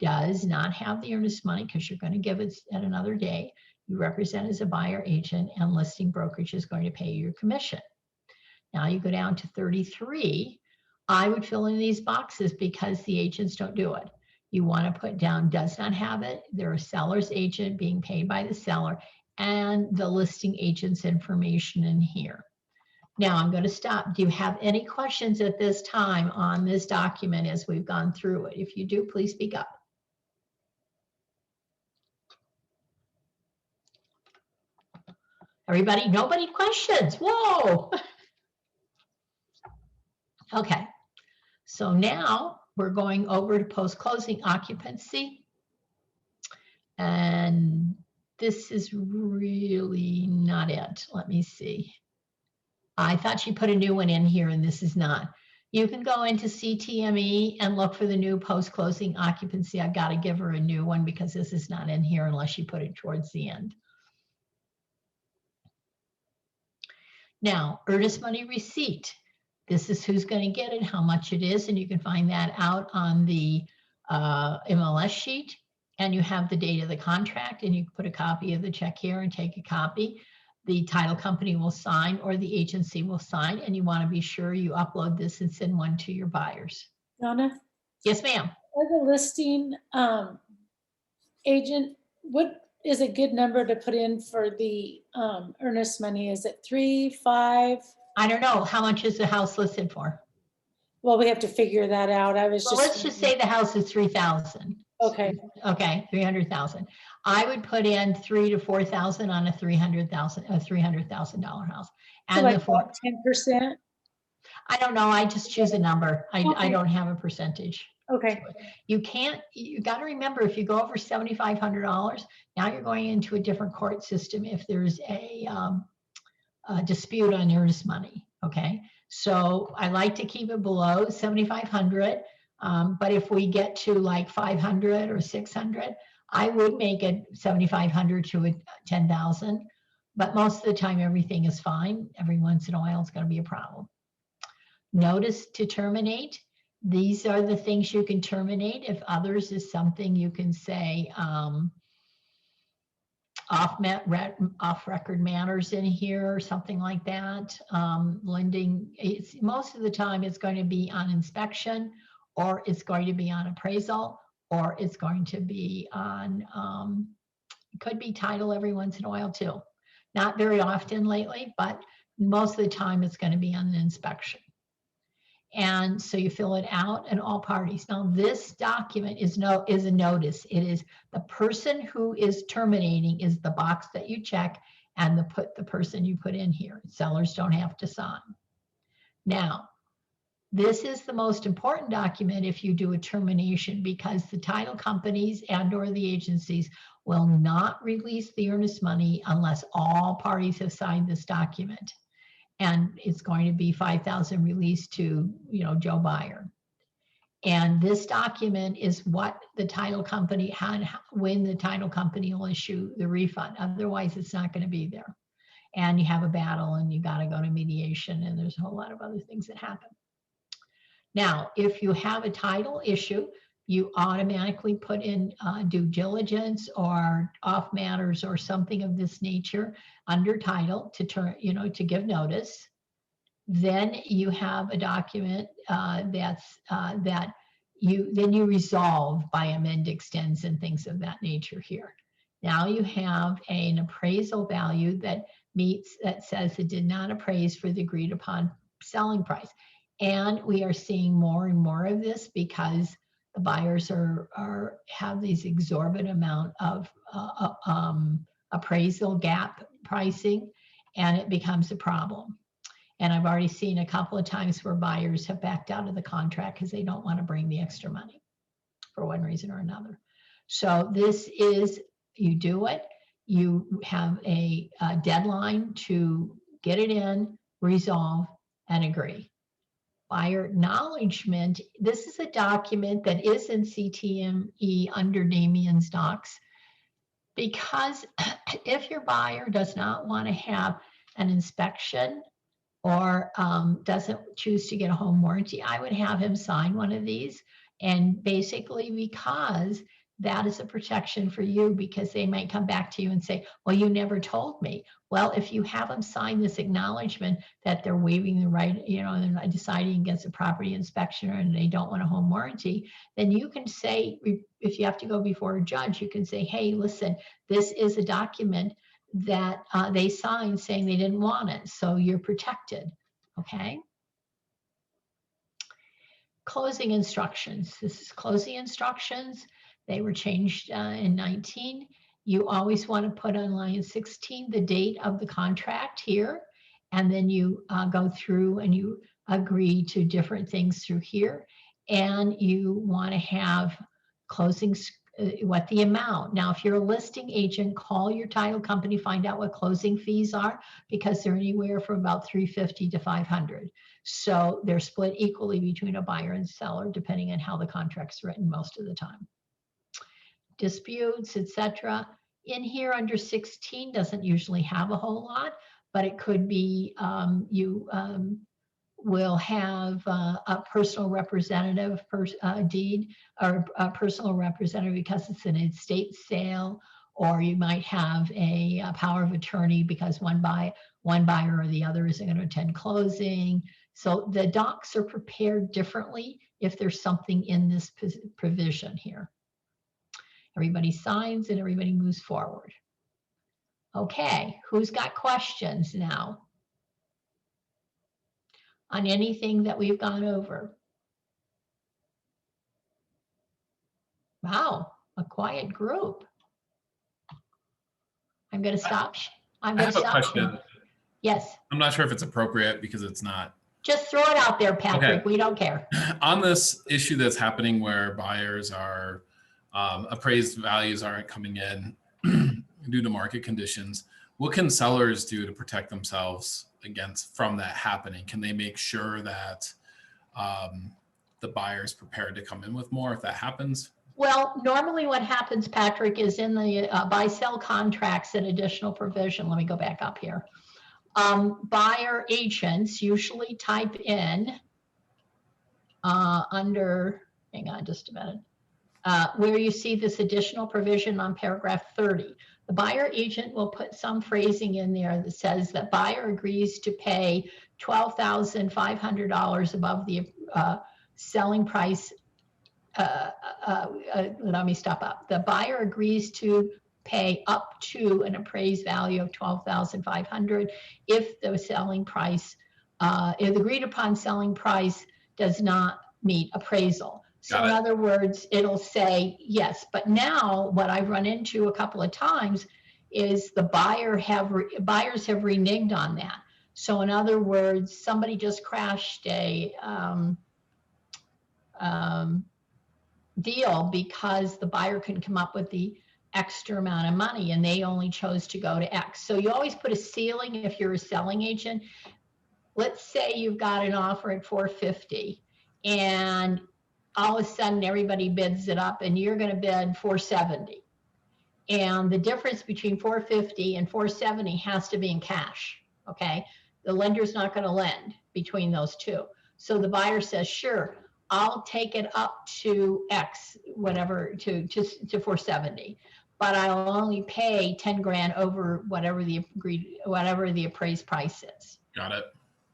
Does not have the earnest money because you're going to give it at another day. You represent as a buyer agent, and listing brokerage is going to pay your commission. Now you go down to 33. I would fill in these boxes because the agents don't do it. You want to put down does not have it. They're a seller's agent being paid by the seller, and the listing agent's information in here. Now I'm going to stop. Do you have any questions at this time on this document as we've gone through it? If you do, please speak up. Everybody, nobody questions. Whoa. Okay. So now we're going over to post-closing occupancy. And this is really not it. Let me see. I thought she put a new one in here and this is not. You can go into CTME and look for the new post-closing occupancy. I've got to give her a new one because this is not in here unless she put it towards the end. Now, earnest money receipt. This is who's going to get it, how much it is, and you can find that out on the MLS sheet. And you have the date of the contract, and you put a copy of the check here and take a copy. The title company will sign or the agency will sign, and you want to be sure you upload this and send one to your buyers.
Donna,
Yes, ma'am.
for the listing agent, what is a good number to put in for the earnest money? Is it 3, 5?
I don't know. How much is the house listed for?
Well, we have to figure that out. I was
Well,
just.
let's just say the house is 3,000.
Okay,
Okay, 300,000. I would put in 3,000 to 4,000 on a $300,000 house.
so
And
like
the four,
10%?
I don't know. I just choose a number. I
Okay.
don't have a percentage.
Okay,
You can't. You got to remember, if you go over $7,500, now you're going into a different court system. If there's a dispute on earnest money. Okay, so I like to keep it below 7,500. But if we get to like 500 or 600, I would make it 7,500 to a 10,000. But most of the time, everything is fine. Every once in a while, it's going to be a problem. Notice to terminate. These are the things you can terminate. If others is something you can say, off-record matters in here or something like that. Lending, most of the time it's going to be on inspection, or it's going to be on appraisal, or it's going to be on, could be title every once in a while too. Not very often lately, but most of the time it's going to be on an inspection. And so you fill it out and all parties. Now this document is a notice. It is the person who is terminating is the box that you check, and the person you put in here. Sellers don't have to sign. Now, this is the most important document if you do a termination, because the title companies and or the agencies will not release the earnest money unless all parties have signed this document. And it's going to be 5,000 released to, Joe Buyer. And this document is what the title company had when the title company will issue the refund. Otherwise, it's not going to be there. And you have a battle and you got to go to mediation, and there's a whole lot of other things that happen. Now, if you have a title issue, you automatically put in due diligence or off matters or something of this nature under title to give notice. Then you have a document that you resolve by amend, extends, and things of that nature here. Now you have an appraisal value that says it did not appraise for the agreed upon selling price. And we are seeing more and more of this because the buyers have these exorbitant amount of appraisal gap pricing, and it becomes a problem. And I've already seen a couple of times where buyers have backed out of the contract because they don't want to bring the extra money for one reason or another. So this is, you do it, you have a deadline to get it in, resolve, and agree. Buyer acknowledgement, this is a document that is in CTME under Damien's docs, because if your buyer does not want to have an inspection or doesn't choose to get a home warranty, I would have him sign one of these. And basically, because that is a protection for you, because they might come back to you and say, well, you never told me. Well, if you have them sign this acknowledgement that they're waiving the right, they're not deciding against a property inspection and they don't want a home warranty, then you can say, if you have to go before a judge, you can say, hey, listen, this is a document that they signed saying they didn't want it. So you're protected, okay? Closing instructions. This is closing instructions. They were changed in 19. you always want to put on line 16 the date of the contract here, and then you go through and you agree to different things through here, and you want to have closings, what the amount. Now, if you're a listing agent, call your title company, find out what closing fees are, because they're anywhere from about $350 to $500. So they're split equally between a buyer and seller, depending on how the contract's written most of the time. Disputes, etc. In here under 16 doesn't usually have a whole lot, but it could be you will have a personal representative deed, or a personal representative because it's an estate sale, or you might have a power of attorney because one buyer or the other isn't going to attend closing. So the docs are prepared differently if there's something in this provision here. Everybody signs and everybody moves forward. Okay, who's got questions now on anything that we've gone over? Wow, a quiet group. I'm going to stop. I'm
I
going to
have a
stop.
question.
Yes,
I'm not sure if it's appropriate because it's not.
just throw it out there, Patrick.
Okay.
We don't care.
On this issue that's happening where buyers are, appraised values aren't coming in due to market conditions, what can sellers do to protect themselves from that happening? Can they make sure that the buyer is prepared to come in with more if that happens?
Well, normally what happens, Patrick, is in the buy-sell contracts, an additional provision. Let me go back up here. Buyer agents usually type in under, hang on just a minute, where you see this additional provision on paragraph 30. The buyer agent will put some phrasing in there that says that buyer agrees to pay $12,500 above the selling price. Let me stop up. The buyer agrees to pay up to an appraised value of $12,500 if the selling price, if the agreed upon selling price does not meet appraisal. So in other words, it'll say yes. But now what I've run into a couple of times is the buyers have reneged on that. So in other words, somebody just crashed a deal because the buyer couldn't come up with the extra amount of money and they only chose to go to X. So you always put a ceiling if you're a selling agent. Let's say you've got an offer at $450 and all of a sudden everybody bids it up and you're going to bid $470. And the difference between $450 and $470 has to be in cash. Okay. The lender's not going to lend between those two. So the buyer says, sure, I'll take it up to X, whatever, to 470, but I'll only pay 10 grand over whatever the appraised price is.
Got it.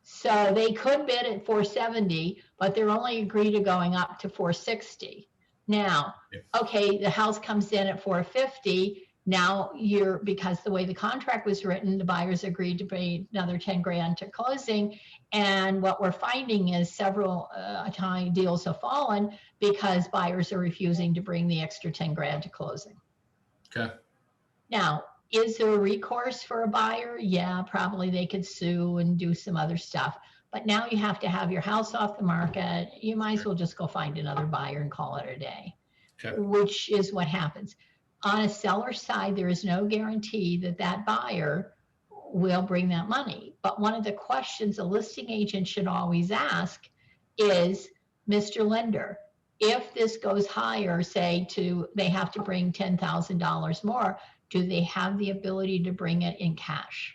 So they could bid at 470, but they're only agreed to going up to 460. Now, okay, the house comes in at 450. Now because the way the contract was written, the buyers agreed to pay another 10 grand to closing. And what we're finding is several time deals have fallen because buyers are refusing to bring the extra 10 grand to closing.
Okay.
Now, is there a recourse for a buyer? Yeah, probably they could sue and do some other stuff. But now you have to have your house off the market. You might as well just go find another buyer and call it a day,
Okay.
which is what happens. On a seller's side, there is no guarantee that that buyer will bring that money. But one of the questions a listing agent should always ask is, Mr. Lender, if this goes higher, say they have to bring $10,000 more, do they have the ability to bring it in cash?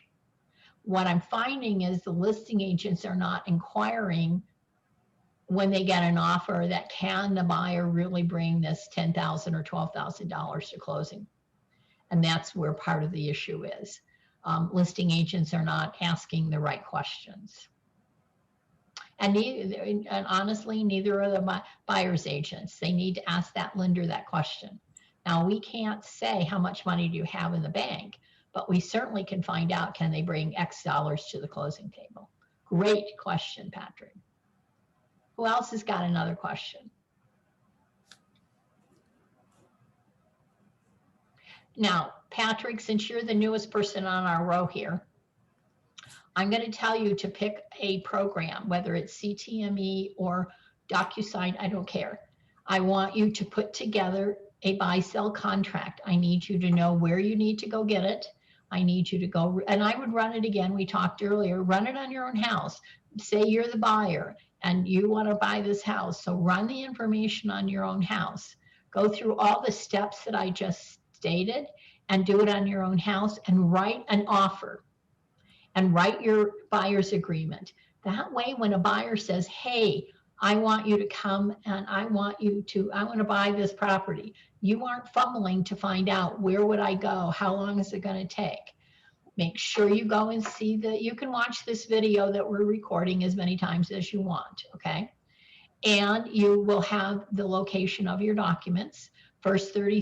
What I'm finding is the listing agents are not inquiring when they get an offer that can the buyer really bring this $10,000 or $12,000 to closing? And that's where part of the issue is. Listing agents are not asking the right questions. And honestly, neither are the buyer's agents. They need to ask that lender that question. Now, we can't say how much money do you have in the bank, but we certainly can find out, can they bring X dollars to the closing table? Great question, Patrick. Who else has got another question? Now, Patrick, since you're the newest person on our row here, I'm going to tell you to pick a program, whether it's CTME or DocuSign, I don't care. I want you to put together a buy-sell contract. I need you to know where you need to go get it. I need you to go, and I would run it again. We talked earlier, run it on your own house. Say you're the buyer and you want to buy this house. So run the information on your own house. Go through all the steps that I just stated and do it on your own house and write an offer and write your buyer's agreement. That way, when a buyer says, hey, I want you to come and I want to buy this property, you aren't fumbling to find out where would I go? How long is it going to take? Make sure you go and see that you can watch this video that we're recording as many times as you want, okay? And you will have the location of your documents. First 30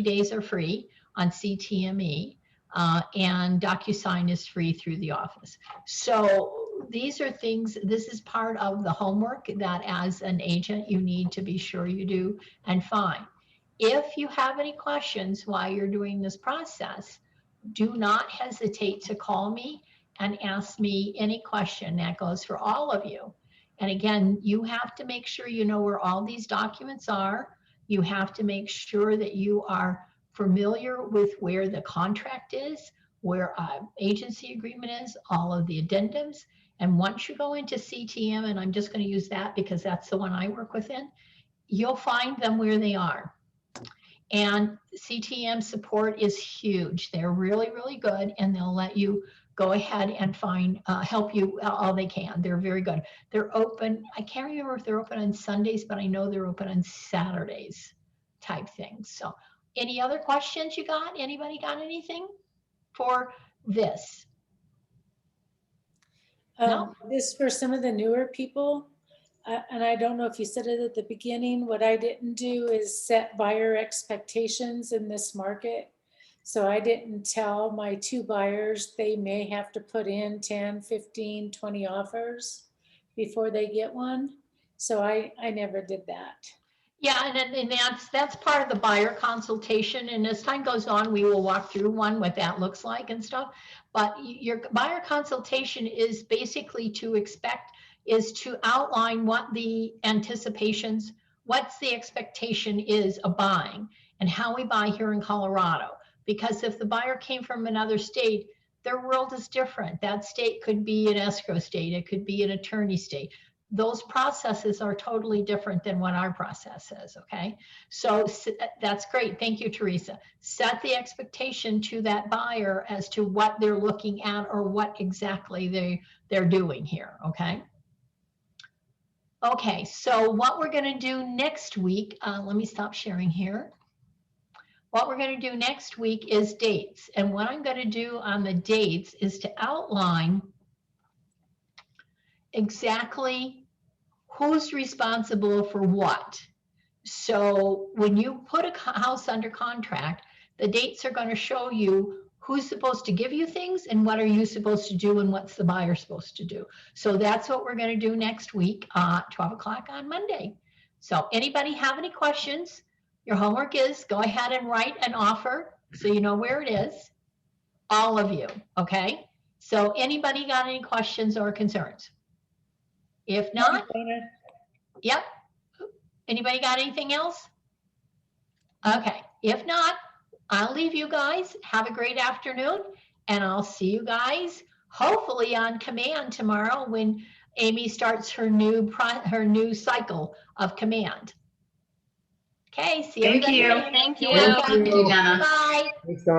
days are free on CTME, and DocuSign is free through the office. So these are things, this is part of the homework that as an agent you need to be sure you do and find. If you have any questions while you're doing this process, do not hesitate to call me and ask me any question. That goes for all of you. And again, you have to make sure you know where all these documents are. You have to make sure that you are familiar with where the contract is, where agency agreement is, all of the addendums. And once you go into CTM, and I'm just going to use that because that's the one I work within, you'll find them where they are. And CTM support is huge. They're really, really good, and they'll let you go ahead and find, help you all they can. They're very good. They're open. I can't remember if they're open on Sundays, but I know they're open on Saturdays type things. So any other questions you got? Anybody got anything for this? No?
This for some of the newer people, and I don't know if you said it at the beginning, what I didn't do is set buyer expectations in this market. So I didn't tell my two buyers they may have to put in 10, 15, 20 offers before they get one. So I never did that.
Yeah, and that's part of the buyer consultation. And as time goes on, we will walk through what that looks like and stuff. But your buyer consultation is basically to outline what the anticipations, what's the expectation is of buying and how we buy here in Colorado. Because if the buyer came from another state, their world is different. That state could be an escrow state. It could be an attorney state. Those processes are totally different than what our process is, okay? So that's great. Thank you, Teresa. Set the expectation to that buyer as to what they're looking at or what exactly they're doing here, okay? Okay, so what we're going to do next week, let me stop sharing here. What we're going to do next week is dates. And what I'm going to do on the dates is to outline exactly who's responsible for what. So when you put a house under contract, the dates are going to show you who's supposed to give you things and what are you supposed to do and what's the buyer supposed to do. So that's what we're going to do next week, 12 o'clock on Monday. So anybody have any questions? Your homework is go ahead and write an offer so you know where it is. All of you, okay? So anybody got any questions or concerns? If not, yep. Anybody got anything else? Okay, if not, I'll leave you guys. Have a great afternoon, and I'll see you guys hopefully on command tomorrow when Amy starts her new cycle of command. Okay, see you.
Thank you.
Thank you.
You're welcome.
Thank you, Donna.
Bye.
Thanks, Donna.